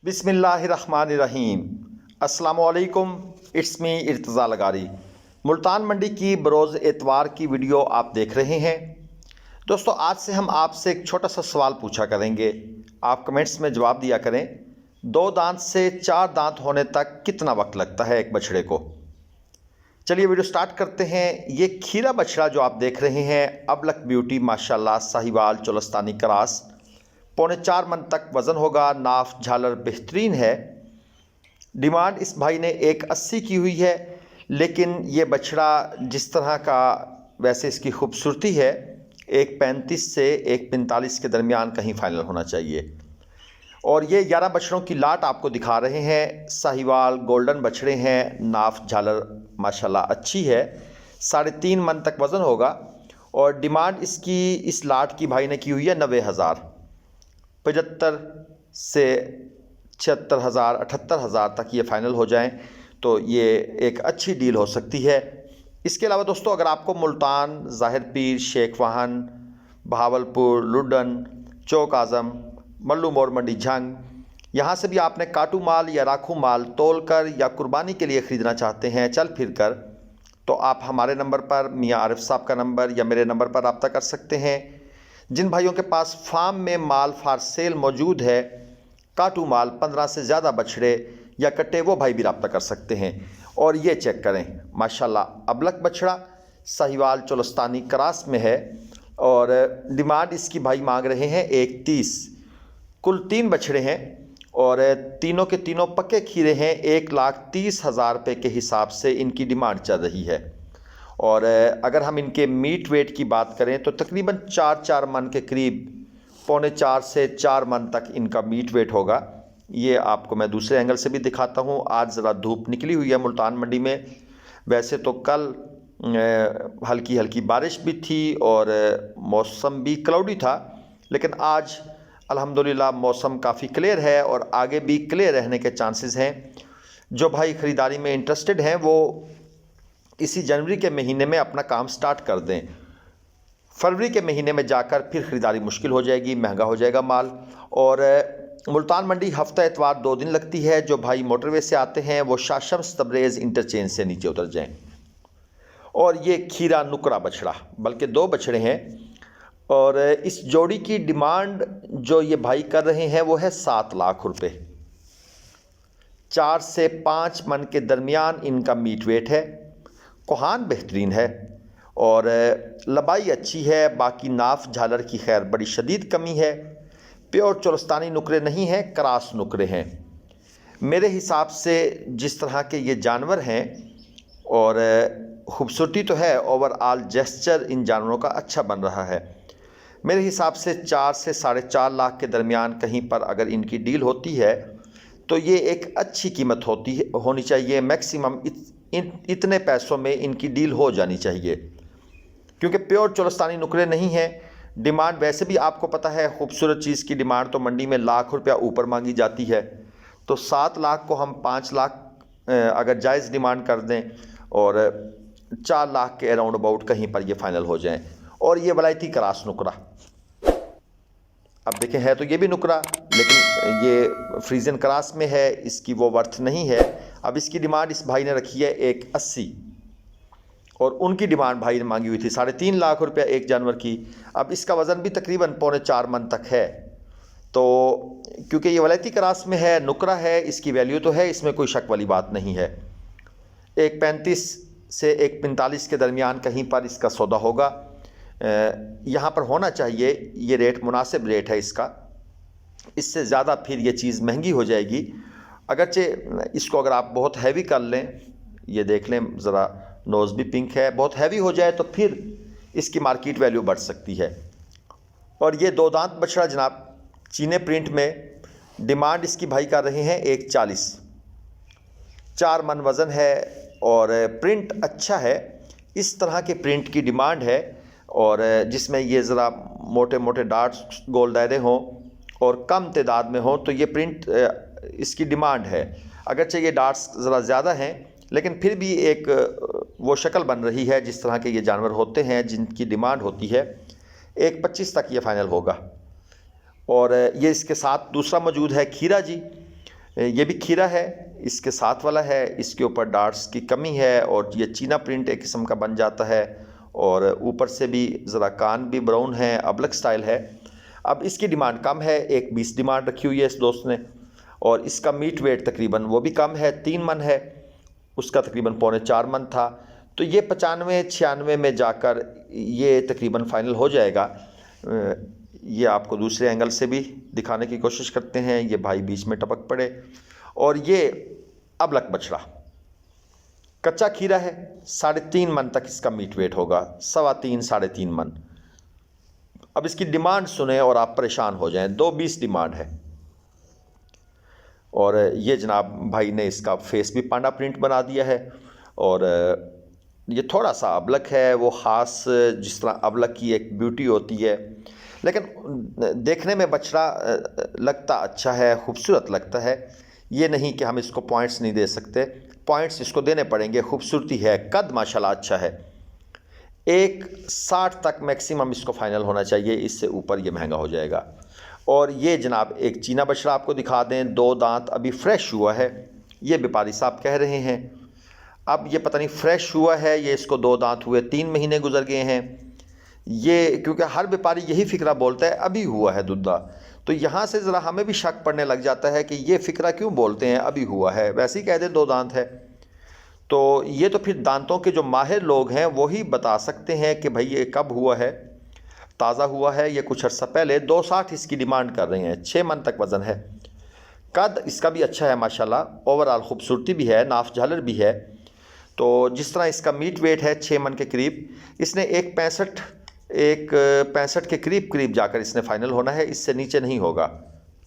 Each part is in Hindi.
बिस्मिल्लाहिर्रहमानिर्रहीम। अस्सलामुअलैकुम, इट्स मी इर्तज़ा लगारी। मुल्तान मंडी की बरोज़ एतवार की वीडियो आप देख रहे हैं। दोस्तों, आज से हम आपसे एक छोटा सा सवाल पूछा करेंगे, आप कमेंट्स में जवाब दिया करें। 2 दांत से 4 दांत होने तक कितना वक्त लगता है एक बछड़े को? चलिए वीडियो स्टार्ट करते हैं। ये खीरा बछड़ा जो आप देख रहे हैं, अबलक ब्यूटी माशाल्लाह, साहिवाल चोलस्तानी क्रॉस, 3.25 मन तक वज़न होगा। नाफ झालर बेहतरीन है। डिमांड इस भाई ने 180 की हुई है, लेकिन ये बछड़ा जिस तरह का वैसे इसकी खूबसूरती है, 135 से 145 के दरमियान कहीं फाइनल होना चाहिए। और ये 11 बछड़ों की लाट आपको दिखा रहे हैं। साहिवाल गोल्डन बछड़े हैं। नाफ झालर माशाल्लाह अच्छी है। 3.5 मन तक वज़न होगा। और डिमांड इसकी इस लाट की भाई ने की हुई है 90,000। 75 से 76,000 78,000 तक ये फ़ाइनल हो जाएं तो ये एक अच्छी डील हो सकती है। इसके अलावा दोस्तों, अगर आपको मुल्तान, ज़ाहिर पीर, शेख वाहन, बहावलपुर, लुडन, चौक आज़म, मल्लू मोर मंडी झंग, यहाँ से भी आपने काटू माल या राखू माल तोल कर या कुर्बानी के लिए ख़रीदना चाहते हैं चल फिर कर, तो आप हमारे नंबर पर, मियाँ आरिफ साहब का नंबर या मेरे नंबर पर रब्ता कर सकते हैं। जिन भाइयों के पास फार्म में माल फार सेल मौजूद है, काटू माल 15 से ज़्यादा बछड़े या कट्टे, वो भाई भी रब्ता कर सकते हैं। और ये चेक करें माशाल्लाह, अबलक बछड़ा साहिवाल चोलस्तानी क्रॉस में है। और डिमांड इसकी भाई मांग रहे हैं 130। कुल 3 बछड़े हैं और तीनों के तीनों पक्के खीरे हैं। 1,30,000 रुपये के हिसाब से इनकी डिमांड चल रही है। और अगर हम इनके मीट वेट की बात करें तो तकरीबन 4 मन के करीब, 3.25 से 4 मन तक इनका मीट वेट होगा। ये आपको मैं दूसरे एंगल से भी दिखाता हूँ। आज ज़रा धूप निकली हुई है मुल्तान मंडी में। वैसे तो कल हल्की हल्की बारिश भी थी और मौसम भी क्लाउडी था, लेकिन आज अल्हम्दुलिल्लाह मौसम काफ़ी क्लियर है और आगे भी क्लियर रहने के चांसेस हैं। जो भाई ख़रीदारी में इंटरेस्टेड हैं वो इसी जनवरी के महीने में अपना काम स्टार्ट कर दें। फरवरी के महीने में जाकर फिर ख़रीदारी मुश्किल हो जाएगी, महंगा हो जाएगा माल। और मुल्तान मंडी हफ्ता एतवार 2 दिन लगती है। जो भाई मोटरवे से आते हैं वो शाह शम्स तबरेज़ इंटरचेंज से नीचे उतर जाएं। और ये खीरा नुकरा बछड़ा, बल्कि 2 बछड़े हैं। और इस जोड़ी की डिमांड जो ये भाई कर रहे हैं वो है 7 लाख रुपए। 4 से 5 मन के दरमियान इनका मीट वेट है। कोहान बेहतरीन है और लंबाई अच्छी है। बाकी नाफ झालर की खैर बड़ी शदीद कमी है। प्योर चोलस्तानी नुकरे नहीं हैं, क्रॉस नुकरे हैं। मेरे हिसाब से जिस तरह के ये जानवर हैं और ख़ूबसूरती तो है, ओवरऑल जेस्चर इन जानवरों का अच्छा बन रहा है। मेरे हिसाब से 4 से 4.5 लाख के दरमियान कहीं पर अगर इनकी डील होती है तो ये एक अच्छी कीमत होनी चाहिए। मैक्सिमम इतने पैसों में इनकी डील हो जानी चाहिए, क्योंकि प्योर चोलस्तानी नुकरे नहीं हैं। डिमांड वैसे भी आपको पता है, खूबसूरत चीज़ की डिमांड तो मंडी में लाख रुपया ऊपर मांगी जाती है। तो 7 लाख को हम 5 लाख अगर जायज़ डिमांड कर दें और 4 लाख के अराउंड अबाउट कहीं पर ये फाइनल हो जाएं। और ये वलायती क्रॉस नुकरा, अब देखें है तो ये भी नुकरा, लेकिन ये फ्रीजन क्रॉस में है, इसकी वो वर्थ नहीं है। अब इसकी डिमांड इस भाई ने रखी है 180 और उनकी डिमांड भाई ने मांगी हुई थी 3.5 लाख रुपया एक जानवर की। अब इसका वज़न भी तकरीबन 3.25 मन तक है। तो क्योंकि ये वलायती क्रॉस में है, नुकरा है, इसकी वैल्यू तो है, इसमें कोई शक वाली बात नहीं है। 135 से 145 के दरमियान कहीं पर इसका सौदा होगा। यहाँ पर होना चाहिए। ये रेट मुनासिब रेट है इसका। इससे ज़्यादा फिर ये चीज़ महंगी हो जाएगी। अगरचे इसको अगर आप बहुत हैवी कर लें, ये देख लें ज़रा, नोज़ भी पिंक है, बहुत हैवी हो जाए तो फिर इसकी मार्केट वैल्यू बढ़ सकती है। और ये 2 दांत बछड़ा जनाब, चीने प्रिंट में, डिमांड इसकी भाई कर रहे हैं 140। 4 मन वज़न है और प्रिंट अच्छा है। इस तरह के प्रिंट की डिमांड है और जिसमें ये ज़रा मोटे मोटे डार्ट्स गोल दायरे हों और कम तादाद में हों, तो ये प्रिंट इसकी डिमांड है। अगरचे ये डार्ट्स ज़रा ज़्यादा हैं, लेकिन फिर भी एक वो शक्ल बन रही है जिस तरह के ये जानवर होते हैं जिनकी डिमांड होती है। 125 तक ये फाइनल होगा। और ये इसके साथ दूसरा मौजूद है खीरा जी। ये भी खीरा है, इसके साथ वाला है, इसके ऊपर डार्ट्स की कमी है और ये चीना प्रिंट एक किस्म का बन जाता है और ऊपर से भी ज़रा कान भी ब्राउन है, अबलक स्टाइल है। अब इसकी डिमांड कम है, 1.20 डिमांड रखी हुई है इस दोस्त ने और इसका मीट वेट तकरीबन वो भी कम है, 3 मन है, उसका तकरीबन 3.25 मन था। तो ये 95-96 में जाकर ये तकरीबन फ़ाइनल हो जाएगा। ये आपको दूसरे एंगल से भी दिखाने की कोशिश करते हैं। ये भाई बीच में टपक पड़े और ये अबलक बछड़ा कच्चा खीरा है, 3.5 मन तक इसका मीट वेट होगा, 3.25-3.5 मन। अब इसकी डिमांड सुने और आप परेशान हो जाएं, 2.20 डिमांड है। और ये जनाब भाई ने इसका फेस भी पांडा प्रिंट बना दिया है और ये थोड़ा सा अबलक है, वो ख़ास जिस तरह अबलक की एक ब्यूटी होती है, लेकिन देखने में बछड़ा लगता अच्छा है, खूबसूरत लगता है। ये नहीं कि हम इसको पॉइंट्स नहीं दे सकते, पॉइंट्स इसको देने पड़ेंगे। खूबसूरती है, कद माशाल्लाह अच्छा है, 1.60 तक मैक्सिमम इसको फाइनल होना चाहिए, इससे ऊपर ये महंगा हो जाएगा। और ये जनाब एक चीना बछड़ा आपको दिखा दें, 2 दांत अभी फ्रेश हुआ है, ये व्यापारी साहब कह रहे हैं। अब ये पता नहीं फ्रेश हुआ है, ये इसको 2 दांत हुए 3 महीने गुजर गए हैं ये, क्योंकि हर व्यापारी यही फ़िक्रा बोलता है अभी हुआ है दुद्धा। तो यहाँ से ज़रा हमें भी शक पड़ने लग जाता है कि ये फ़िक्रा क्यों बोलते हैं अभी हुआ है, वैसे ही कह दे 2 दांत है। तो ये तो फिर दांतों के जो माहिर लोग हैं वही बता सकते हैं कि भाई ये कब हुआ है, ताज़ा हुआ है, ये कुछ अर्सा पहले। 2.60 इसकी डिमांड कर रहे हैं, 6 मन तक वज़न है। कद इसका भी अच्छा है माशाल्लाह, ओवरऑल खूबसूरती भी है, नाफ झालर भी है। तो जिस तरह इसका मीट वेट है 6 मन के करीब, इसने 1.65 के करीब जाकर इसने फ़ाइनल होना है, इससे नीचे नहीं होगा,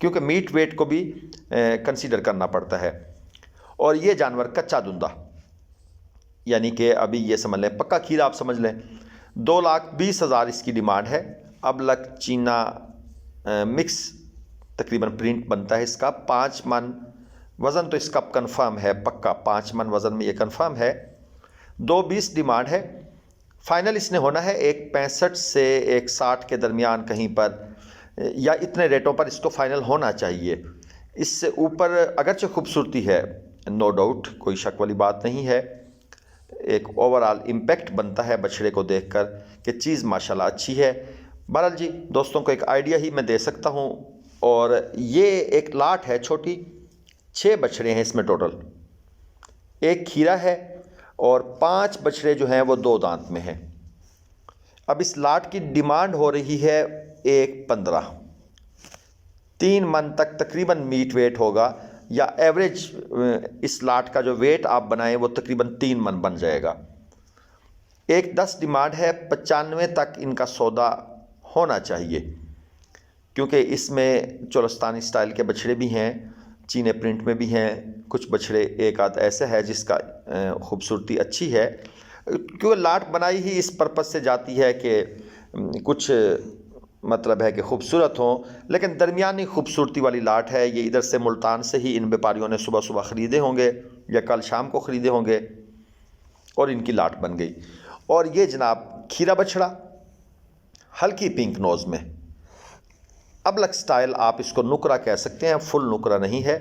क्योंकि मीट वेट को भी कंसीडर करना पड़ता है। और ये जानवर कच्चा दुंदा, यानी कि अभी ये समझ लें पक्का खीरा आप समझ लें। 2,20,000 इसकी डिमांड है। अबलक चीना मिक्स तकरीबन प्रिंट बनता है इसका, 5 मन वज़न तो इसका कंफर्म है, पक्का 5 मन वज़न में ये कंफर्म है। 2.20 डिमांड है। फ़ाइनल इसने होना है 1.65 से 1.60 के दरमियान कहीं पर, या इतने रेटों पर इसको फ़ाइनल होना चाहिए। इससे ऊपर अगरचे खूबसूरती है, नो डाउट, कोई शक वाली बात नहीं है। एक ओवरऑल इम्पैक्ट बनता है बछड़े को देखकर कि चीज़ माशाल्लाह अच्छी है। बहरहाल जी, दोस्तों को एक आइडिया ही मैं दे सकता हूँ। और ये एक लाट है छोटी, 6 बछड़े हैं इसमें टोटल, 1 खीरा है और 5 बछड़े जो हैं वो 2 दांत में हैं। अब इस लाट की डिमांड हो रही है 1.15, 3 मन तक तकरीबन मीट वेट होगा, या एवरेज इस लाट का जो वेट आप बनाएं वो तकरीबन 3 मन बन जाएगा। 1.10 डिमांड है, 95 तक इनका सौदा होना चाहिए, क्योंकि इसमें चोलस्तानी स्टाइल के बछड़े भी हैं, चीने प्रिंट में भी हैं, कुछ बछड़े एक आध ऐसे है जिसका खूबसूरती अच्छी है, क्योंकि लाट बनाई ही इस पर्पज़ से जाती है कि कुछ मतलब है कि खूबसूरत हो, लेकिन दरमियानी खूबसूरती वाली लाट है। ये इधर से मुल्तान से ही इन व्यापारियों ने सुबह सुबह ख़रीदे होंगे या कल शाम को ख़रीदे होंगे और इनकी लाट बन गई। और ये जनाब खीरा बछड़ा, हल्की पिंक नोज़ में, अबलक स्टाइल, आप इसको नुकरा कह सकते हैं, फुल नुकरा नहीं है।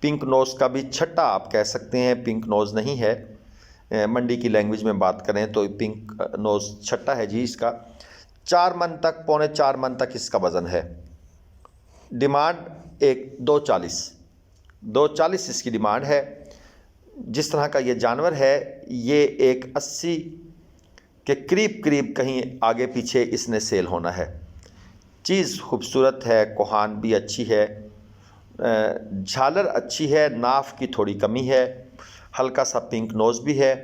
पिंक नोज़ का भी छट्टा आप कह सकते हैं, पिंक नोज़ नहीं है। मंडी की लैंग्वेज में बात करें तो पिंक नोज़ छट्टा है जी इसका। 4 मन तक, 3.25 मन तक इसका वज़न है। डिमांड एक 2.40 इसकी डिमांड है। जिस तरह का ये जानवर है, ये 1.80 के करीब कहीं आगे पीछे इसने सेल होना है। चीज़ खूबसूरत है, कोहान भी अच्छी है, झालर अच्छी है, नाफ की थोड़ी कमी है, हल्का सा पिंक नोज़ भी है।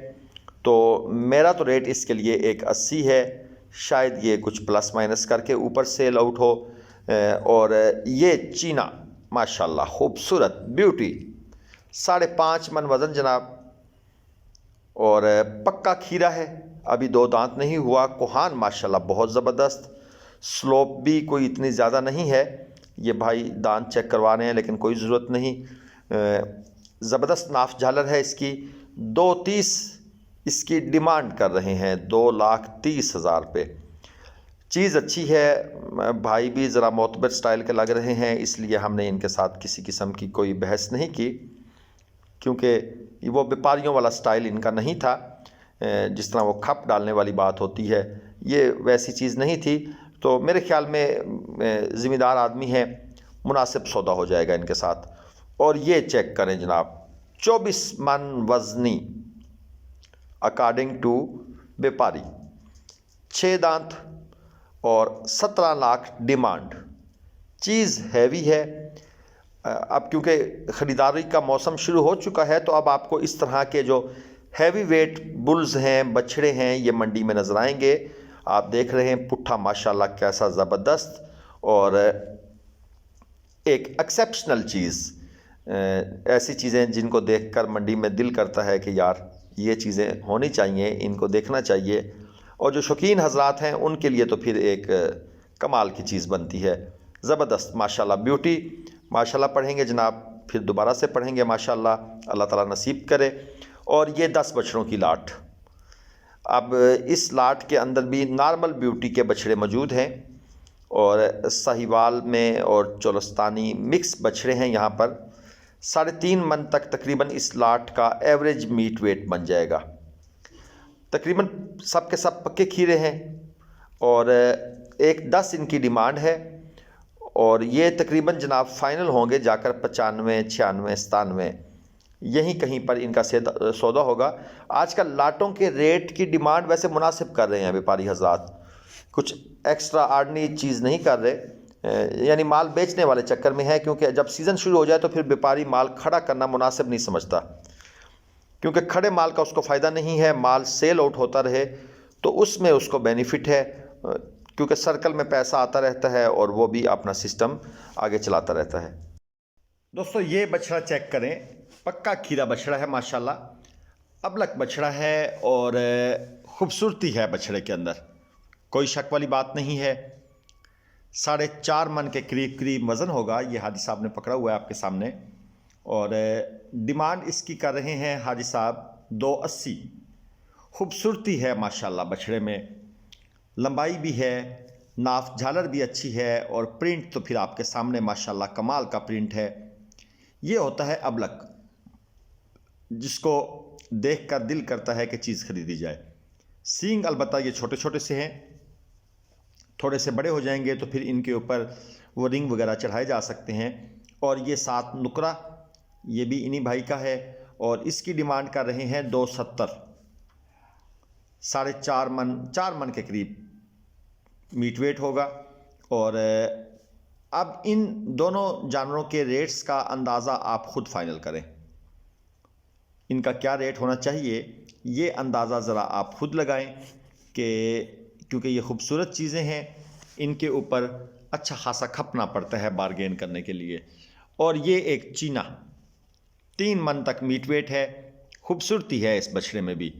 तो मेरा तो रेट इसके लिए 1.80 है, शायद ये कुछ प्लस माइनस करके ऊपर सेल आउट हो। और ये चीना माशाल्लाह खूबसूरत ब्यूटी, 5.5 मन वज़न जनाब, और पक्का खीरा है, अभी 2 दांत नहीं हुआ। कोहान माशाल्लाह बहुत ज़बरदस्त, स्लोप भी कोई इतनी ज़्यादा नहीं है। ये भाई दांत चेक करवा रहे हैं लेकिन कोई ज़रूरत नहीं। ज़बरदस्त नाफ झालर है इसकी। 2.30 इसकी डिमांड कर रहे हैं, 2,30,000 पे। चीज़ अच्छी है, भाई भी ज़रा मोतबर स्टाइल के लग रहे हैं, इसलिए हमने इनके साथ किसी किस्म की कोई बहस नहीं की, क्योंकि वो व्यापारियों वाला स्टाइल इनका नहीं था। जिस तरह वो खप डालने वाली बात होती है, ये वैसी चीज़ नहीं थी। तो मेरे ख्याल में ज़िम्मेदार आदमी है, मुनासिब सौदा हो जाएगा इनके साथ। और ये चेक करें जनाब, 24 मन वज़नी अकॉर्डिंग टू व्यापारी, 6 दांत और 17 लाख डिमांड। चीज़ हैवी है। अब क्योंकि ख़रीदारी का मौसम शुरू हो चुका है, तो अब आपको इस तरह के जो हैवी वेट बुल्स हैं, बछड़े हैं, ये मंडी में नज़र आएंगे। आप देख रहे हैं पुट्ठा माशाल्लाह कैसा ज़बरदस्त, और एक एक्सेप्शनल चीज़। ऐसी चीज़ें जिनको देखकर मंडी में दिल करता है कि यार ये चीज़ें होनी चाहिए, इनको देखना चाहिए। और जो शौकीन हजरात हैं उनके लिए तो फिर एक कमाल की चीज़ बनती है। ज़बरदस्त माशाल्लाह, ब्यूटी माशाल्लाह पढ़ेंगे जनाब, फिर दोबारा से पढ़ेंगे माशाल्लाह, अल्लाह ताला नसीब करे। और ये 10 बछड़ों की लाट। अब इस लाट के अंदर भी नॉर्मल ब्यूटी के बछड़े मौजूद हैं, और साहिवाल में और चोलस्तानी मिक्स बछड़े हैं यहाँ पर। 3.5 मन तक तकरीबन इस लाट का एवरेज मीट वेट बन जाएगा। तकरीबन सब के सब पक्के खीरे हैं, और एक 10 इनकी डिमांड है, और ये तकरीबन जनाब फाइनल होंगे जाकर 95, 96, 97, यहीं कहीं पर इनका सौदा होगा। आजकल लाटों के रेट की डिमांड वैसे मुनासिब कर रहे हैं व्यापारी हजरात, कुछ एक्स्ट्रा आर्डनरी चीज़ नहीं कर रहे, यानी माल बेचने वाले चक्कर में है। क्योंकि जब सीज़न शुरू हो जाए तो फिर व्यापारी माल खड़ा करना मुनासिब नहीं समझता, क्योंकि खड़े माल का उसको फ़ायदा नहीं है। माल सेल आउट होता रहे तो उसमें उसको बेनिफिट है, क्योंकि सर्कल में पैसा आता रहता है और वो भी अपना सिस्टम आगे चलाता रहता है। दोस्तों ये बछड़ा चेक करें, पक्का खीरा बछड़ा है माशाल्लाह, अबलक बछड़ा है, और खूबसूरती है बछड़े के अंदर, कोई शक वाली बात नहीं है। 4.5 मन के करीब करीब वज़न होगा। ये हाजी साहब ने पकड़ा हुआ है आपके सामने, और डिमांड इसकी कर रहे हैं हाजी साहब 280। खूबसूरती है माशाल्लाह बछड़े में, लंबाई भी है, नाफ झालर भी अच्छी है, और प्रिंट तो फिर आपके सामने माशाल्लाह कमाल का प्रिंट है। ये होता है अबलक, जिसको देखकर दिल करता है कि चीज़ खरीदी जाए। सींग अलबत्ता ये छोटे छोटे से हैं, थोड़े से बड़े हो जाएंगे तो फिर इनके ऊपर वो रिंग वगैरह चढ़ाए जा सकते हैं। और ये 7 नुकरा, ये भी इन्हीं भाई का है, और इसकी डिमांड कर रहे हैं 270। 4.5 मन, 4 मन के करीब मीट वेट होगा। और अब इन दोनों जानवरों के रेट्स का अंदाज़ा आप ख़ुद फाइनल करें, इनका क्या रेट होना चाहिए ये अंदाज़ा ज़रा आप खुद लगाएं, कि क्योंकि ये खूबसूरत चीज़ें हैं, इनके ऊपर अच्छा खासा खपना पड़ता है बारगेन करने के लिए। और ये एक चीना 3 मन तक मीट वेट है, खूबसूरती है इस बछड़े में भी,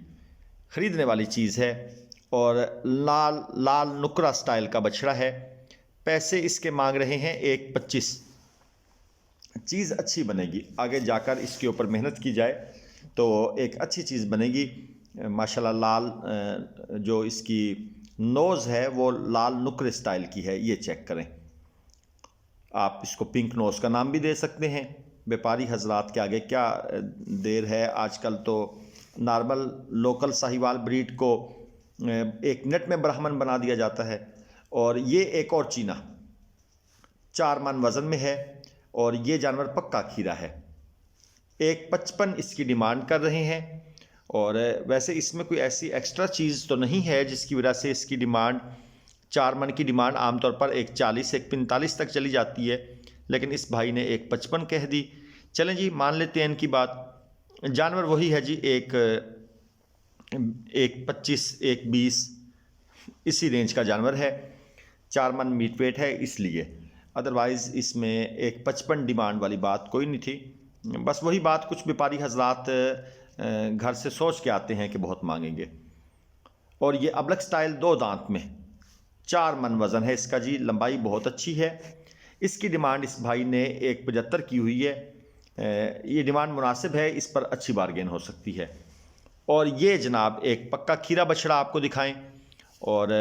ख़रीदने वाली चीज़ है। और लाल लाल नुकरा स्टाइल का बछड़ा है। पैसे इसके मांग रहे हैं 1.25। चीज़ अच्छी बनेगी, आगे जाकर इसके ऊपर मेहनत की जाए तो एक अच्छी चीज़ बनेगी माशाल्लाह। लाल जो इसकी नोज़ है वो लाल नुक्रे स्टाइल की है, ये चेक करें। आप इसको पिंक नोज़ का नाम भी दे सकते हैं। व्यापारी हजरात के आगे क्या देर है, आजकल तो नॉर्मल लोकल साहिवाल ब्रीड को एक मिनट में ब्राह्मण बना दिया जाता है। और ये एक और चीना 4 मन वज़न में है, और ये जानवर पक्का खीरा है। 1.55 इसकी डिमांड कर रहे हैं। और वैसे इसमें कोई ऐसी एक्स्ट्रा चीज़ तो नहीं है जिसकी वजह से इसकी डिमांड 4 मन की डिमांड आमतौर पर 1.40 1.45 तक चली जाती है, लेकिन इस भाई ने 1.55 कह दी। चलें जी, मान लेते हैं इनकी बात। जानवर वही है जी, 1.25 1.20 इसी रेंज का जानवर है। 4 मन मीट वेट है इसलिए, अदरवाइज़ इसमें 1.55 डिमांड वाली बात कोई नहीं थी। बस वही बात, कुछ व्यापारी हजरात घर से सोच के आते हैं कि बहुत मांगेंगे। और ये अबलक स्टाइल 2 दांत में 4 मन वज़न है इसका जी, लंबाई बहुत अच्छी है। इसकी डिमांड इस भाई ने 1.75 की हुई है। ये डिमांड मुनासिब है, इस पर अच्छी बारगेन हो सकती है। और ये जनाब एक पक्का खीरा बछड़ा आपको दिखाएं, और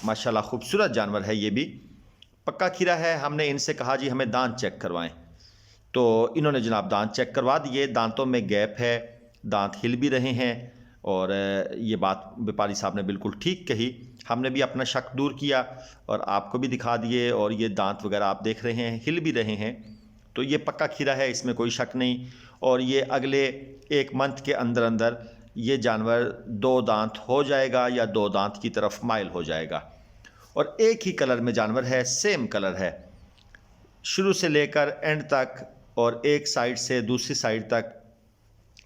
माशाल्लाह खूबसूरत जानवर है। ये भी पक्का खीरा है। हमने इनसे कहा जी हमें दांत चेक करवाएं, तो इन्होंने जनाब दांत चेक करवा दिए। दांतों में गैप है, दांत हिल भी रहे हैं, और ये बात व्यापारी साहब ने बिल्कुल ठीक कही। हमने भी अपना शक दूर किया और आपको भी दिखा दिए। और ये दांत वगैरह आप देख रहे हैं, हिल भी रहे हैं, तो ये पक्का खीरा है, इसमें कोई शक नहीं। और ये अगले 1 मंथ के अंदर अंदर ये जानवर 2 दांत हो जाएगा या 2 दांत की तरफ माइल हो जाएगा। और एक ही कलर में जानवर है, सेम कलर है शुरू से लेकर एंड तक, और एक साइड से दूसरी साइड तक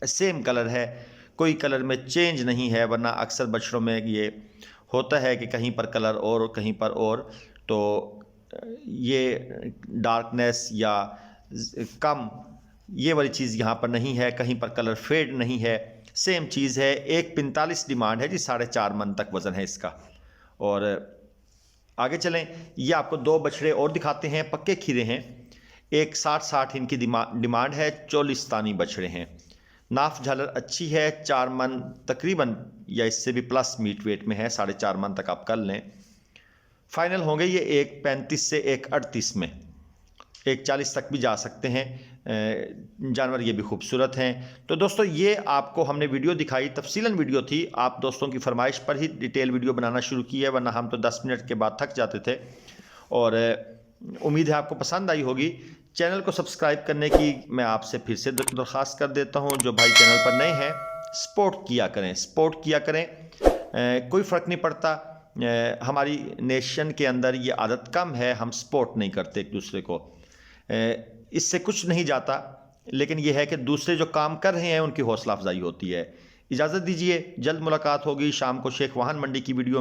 सेम कलर है, कोई कलर में चेंज नहीं है। वरना अक्सर बछड़ों में ये होता है कि कहीं पर कलर और कहीं पर और, तो ये डार्कनेस या कम, ये वाली चीज़ यहाँ पर नहीं है। कहीं पर कलर फेड नहीं है, सेम चीज़ है। 1.45 डिमांड है जी, 4.5 मन तक वज़न है इसका। और आगे चलें, ये आपको 2 बछड़े और दिखाते हैं, पक्के खीरे हैं। एक 60 इनकी डिमांड है, चोलिस्तानी बछड़े हैं। नाफ झालर अच्छी है, 4 मन तकरीबन या इससे भी प्लस मीट वेट में है, 4.5 मन तक आप कर लें। फाइनल होंगे ये 1.35 से 1.38 में, 1.40 तक भी जा सकते हैं जानवर। ये भी खूबसूरत हैं। तो दोस्तों ये आपको हमने वीडियो दिखाई, तफसीलन वीडियो थी। आप दोस्तों की फरमाइश पर ही डिटेल वीडियो बनाना शुरू की है, वरना हम तो 10 मिनट के बाद थक जाते थे। और उम्मीद है आपको पसंद आई होगी। चैनल को सब्सक्राइब करने की मैं आपसे फिर से दरख्वास्त कर देता हूं। जो भाई चैनल पर नए हैं, सपोर्ट किया करें, सपोर्ट किया करें। कोई फ़र्क नहीं पड़ता। हमारी नेशन के अंदर ये आदत कम है, हम सपोर्ट नहीं करते एक दूसरे को। इससे कुछ नहीं जाता, लेकिन यह है कि दूसरे जो काम कर रहे हैं उनकी हौसला अफजाई होती है। इजाज़त दीजिए, जल्द मुलाकात होगी शाम को शेख वाहन मंडी की वीडियो में।